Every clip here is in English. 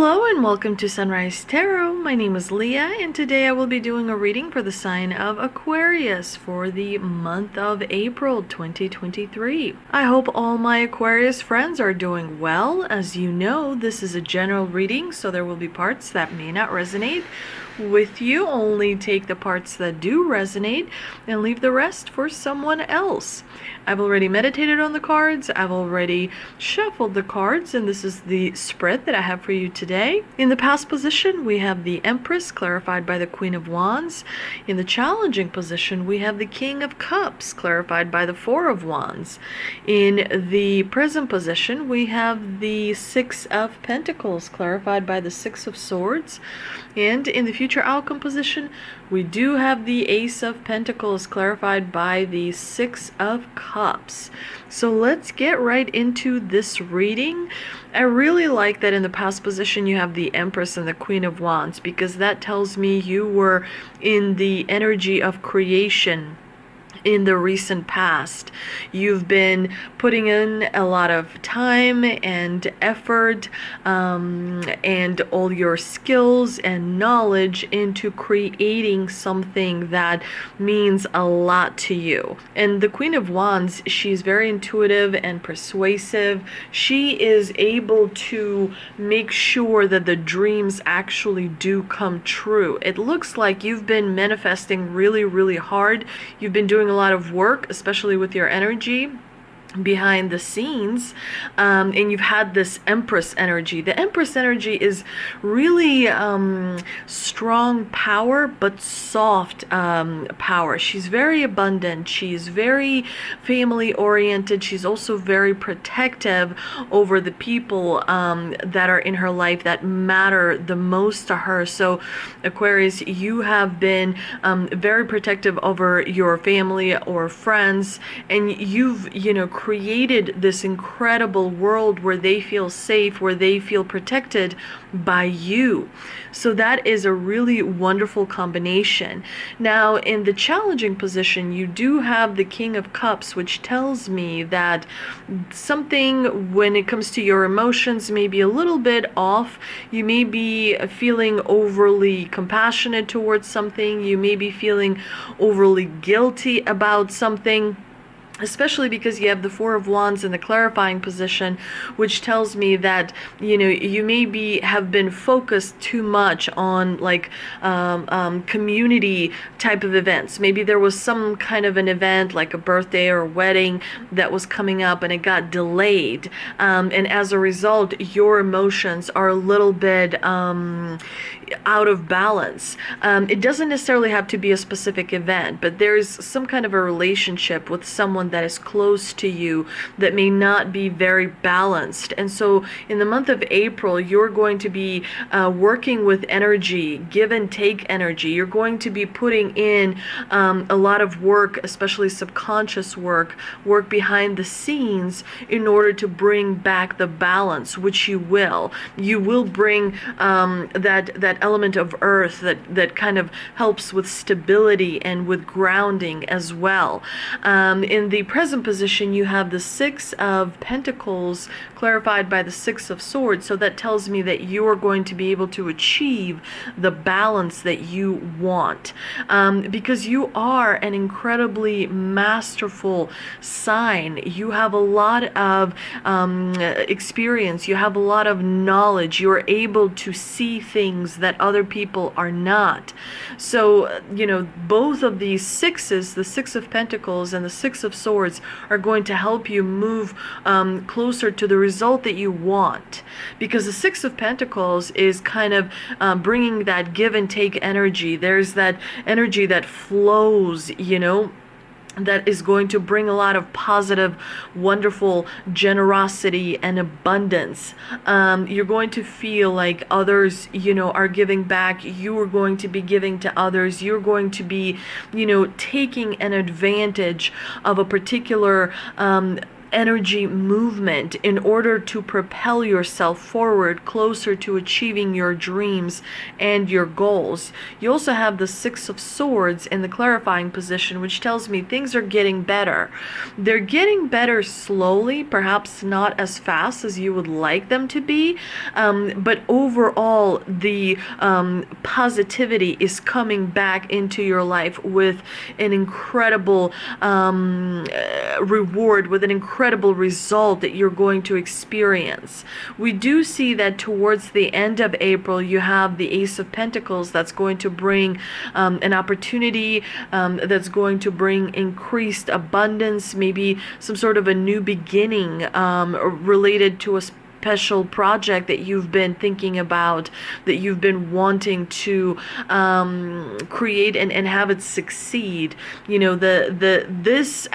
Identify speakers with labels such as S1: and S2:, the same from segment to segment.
S1: Hello and welcome to Sunrise Tarot. My name is Leah and today I will be doing a reading for the sign of Aquarius for the month of April 2023. I hope all my Aquarius friends are doing well. As you know, this is a general reading, so there will be parts that may not resonate with you. Only take the parts that do resonate and leave the rest for someone else. I've already meditated on the cards, I've already shuffled the cards, and this is the spread that I have for you today. In the past position, we have the Empress, clarified by the Queen of Wands. In the challenging position, we have the King of Cups, clarified by the Four of Wands. In the present position, we have the Six of Pentacles, clarified by the Six of Swords. And in the future outcome position, we do have the Ace of Pentacles, clarified by the Six of Cups. So let's get right into this reading. I really like that in the past position you have the Empress and the Queen of Wands, because that tells me you were in the energy of creation. In the recent past, you've been putting in a lot of time and effort and all your skills and knowledge into creating something that means a lot to you. And the Queen of Wands, she's very intuitive and persuasive. She is able to make sure that the dreams actually do come true. It looks like you've been manifesting really hard. You've been doing a lot of work, especially with your energy behind the scenes, and you've had this Empress energy. The Empress energy is really strong power, but soft power. She's very abundant, she's very family oriented, she's also very protective over the people that are in her life that matter the most to her. So Aquarius, you have been very protective over your family or friends, and you've created this incredible world where they feel safe, where they feel protected by you. So that is a really wonderful combination. Now, in the challenging position, you do have the King of Cups, which tells me that something, when it comes to your emotions, may be a little bit off. You may be feeling overly compassionate towards something. You may be feeling overly guilty about something, especially because you have the Four of Wands in the clarifying position, which tells me that you maybe have been focused too much on community type of events. Maybe there was some kind of an event like a birthday or a wedding that was coming up and it got delayed, and as a result your emotions are a little bit out of balance. It doesn't necessarily have to be a specific event, but there's some kind of a relationship with someone that is close to you that may not be very balanced. And so in the month of April, you're going to be working with energy, give and take energy. You're going to be putting in a lot of work, especially subconscious work behind the scenes, in order to bring back the balance, which you will. You will bring that element of earth that kind of helps with stability and with grounding as well. In the present position, you have the Six of Pentacles clarified by the Six of Swords. So that tells me that you are going to be able to achieve the balance that you want, because you are an incredibly masterful sign. You have a lot of experience, you have a lot of knowledge, you're able to see things that other people are not. So both of these sixes, the Six of Pentacles and the Six of Swords, are going to help you move closer to the result that you want, because the Six of Pentacles is kind of bringing that give and take energy. There's that energy that flows, that is going to bring a lot of positive, wonderful generosity and abundance. You're going to feel like others, are giving back. You are going to be giving to others. You're going to be, taking an advantage of a particular energy movement in order to propel yourself forward closer to achieving your dreams and your goals. You also have the Six of Swords in the clarifying position, which tells me things are getting better. They're getting better slowly, perhaps not as fast as you would like them to be, but overall the positivity is coming back into your life with an incredible reward, with an incredible result that you're going to experience. We do see that towards the end of April you have the Ace of Pentacles that's going to bring an opportunity, that's going to bring increased abundance, maybe some sort of a new beginning related to a special project that you've been thinking about, that you've been wanting to create and have it succeed. You know, this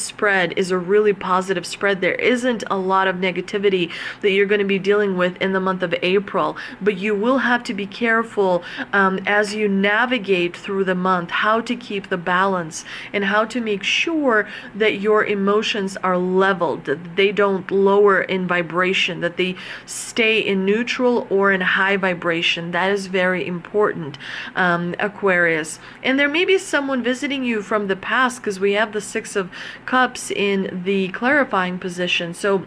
S1: spread is a really positive spread. There isn't a lot of negativity that you're going to be dealing with in the month of April, but you will have to be careful as you navigate through the month, how to keep the balance and how to make sure that your emotions are leveled, that they don't lower in vibration, that they stay in neutral or in high vibration. That is very important, Aquarius. And there may be someone visiting you from the past, because we have the Six of Cups in the clarifying position. So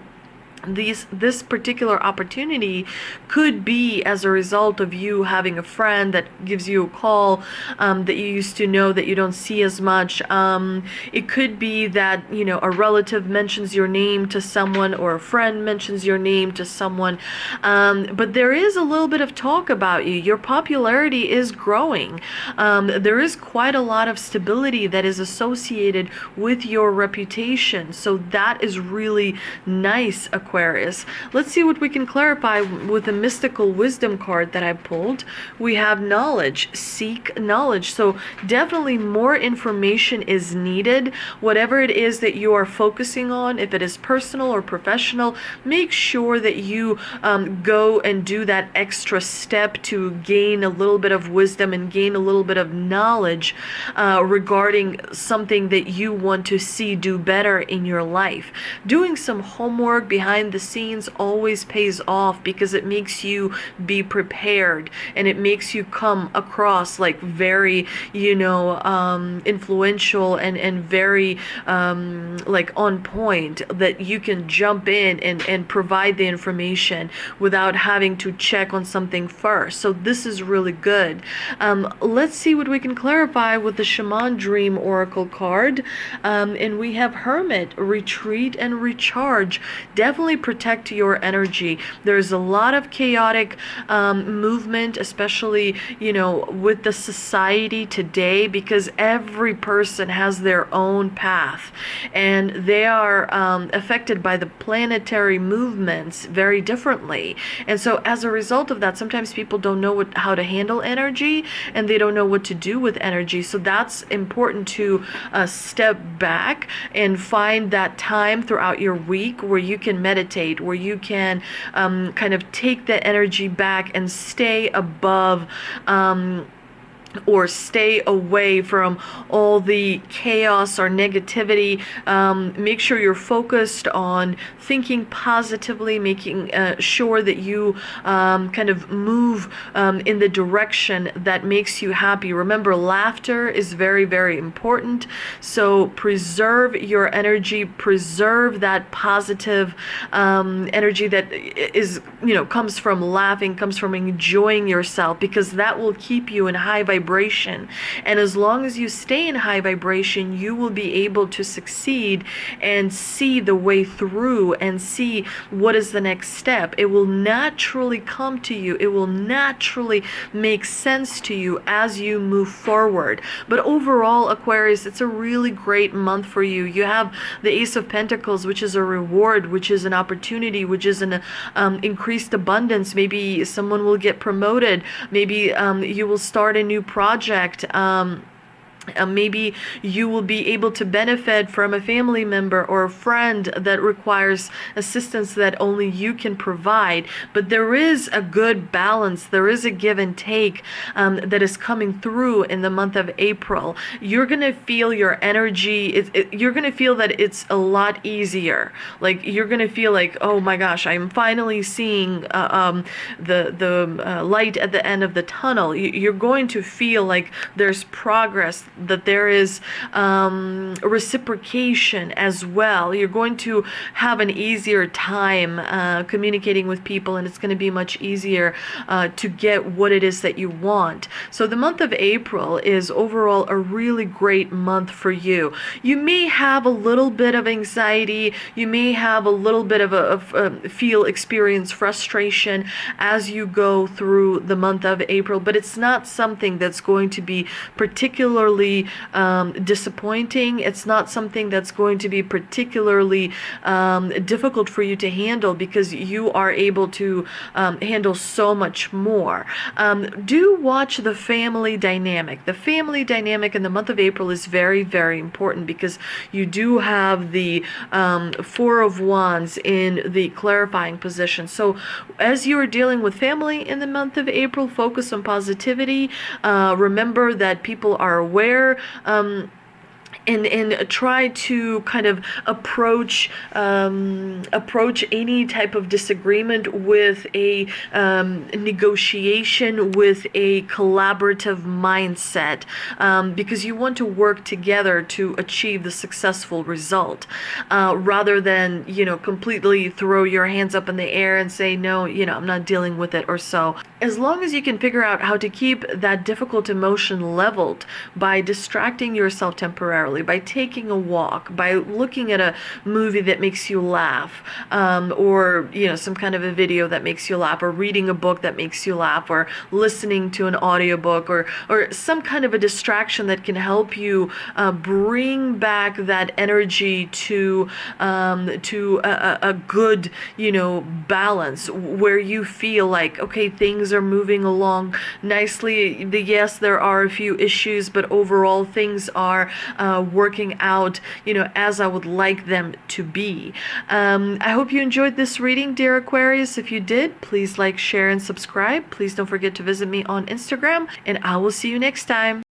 S1: this particular opportunity could be as a result of you having a friend that gives you a call that you used to know that you don't see as much. It could be that, you know, a relative mentions your name to someone, or a friend mentions your name to someone, but there is a little bit of talk about you. Your popularity is growing. There is quite a lot of stability that is associated with your reputation, so that is really nice, Aquarius. Let's see what we can clarify with the mystical wisdom card that I pulled. We have knowledge. Seek knowledge. So definitely more information is needed. Whatever it is that you are focusing on, if it is personal or professional, make sure that you go and do that extra step to gain a little bit of wisdom and gain a little bit of knowledge regarding something that you want to see do better in your life. Doing some homework behind the scenes always pays off, because it makes you be prepared and it makes you come across like very, you know, influential and very like on point, that you can jump in and provide the information without having to check on something first. So this is really good. Let's see what we can clarify with the Shaman Dream Oracle card. And we have Hermit. Retreat and recharge. Definitely protect your energy. There's a lot of chaotic movement, especially, you know, with the society today, because every person has their own path and they are affected by the planetary movements very differently. And so as a result of that, sometimes people don't know how to handle energy, and they don't know what to do with energy. So that's important to step back and find that time throughout your week where you can meditate, where you can kind of take the energy back and stay above or stay away from all the chaos or negativity. Make sure you're focused on thinking positively, making sure that you kind of move in the direction that makes you happy. Remember, laughter is very, very important. So preserve your energy, preserve that positive energy that is, you know, comes from laughing, comes from enjoying yourself, because that will keep you in high vibration. And as long as you stay in high vibration, you will be able to succeed and see the way through and see what is the next step. It will naturally come to you. It will naturally make sense to you as you move forward. But overall, Aquarius, it's a really great month for you. You have the Ace of Pentacles, which is a reward, which is an opportunity, which is an increased abundance. Maybe someone will get promoted. Maybe you will start a new project. Maybe you will be able to benefit from a family member or a friend that requires assistance that only you can provide. But there is a good balance. There is a give and take that is coming through in the month of April. You're going to feel your energy. You're going to feel that it's a lot easier. Like you're going to feel like, oh my gosh, I'm finally seeing the light at the end of the tunnel. You're going to feel like there's progress, that there is reciprocation as well. You're going to have an easier time communicating with people, and it's going to be much easier to get what it is that you want. So the month of April is overall a really great month for you. You may have a little bit of anxiety. You may have a little bit of experience frustration as you go through the month of April, but it's not something that's going to be particularly disappointing. It's not something that's going to be particularly difficult for you to handle, because you are able to handle so much more. Do watch the family dynamic. The family dynamic in the month of April is very, very important, because you do have the Four of Wands in the clarifying position. So as you are dealing with family in the month of April, focus on positivity. Remember that people are aware, and try to kind of approach any type of disagreement with a negotiation, with a collaborative mindset, because you want to work together to achieve the successful result, rather than, completely throw your hands up in the air and say, no, I'm not dealing with it, or so. As long as you can figure out how to keep that difficult emotion leveled by distracting yourself temporarily, by taking a walk, by looking at a movie that makes you laugh, or some kind of a video that makes you laugh, or reading a book that makes you laugh, or listening to an audiobook, or some kind of a distraction that can help you bring back that energy to a good balance, where you feel like, okay, things are moving along nicely. Yes, there are a few issues, but overall things are working out, as I would like them to be. I hope you enjoyed this reading, dear Aquarius. If you did, please like, share, and subscribe. Please don't forget to visit me on Instagram, and I will see you next time.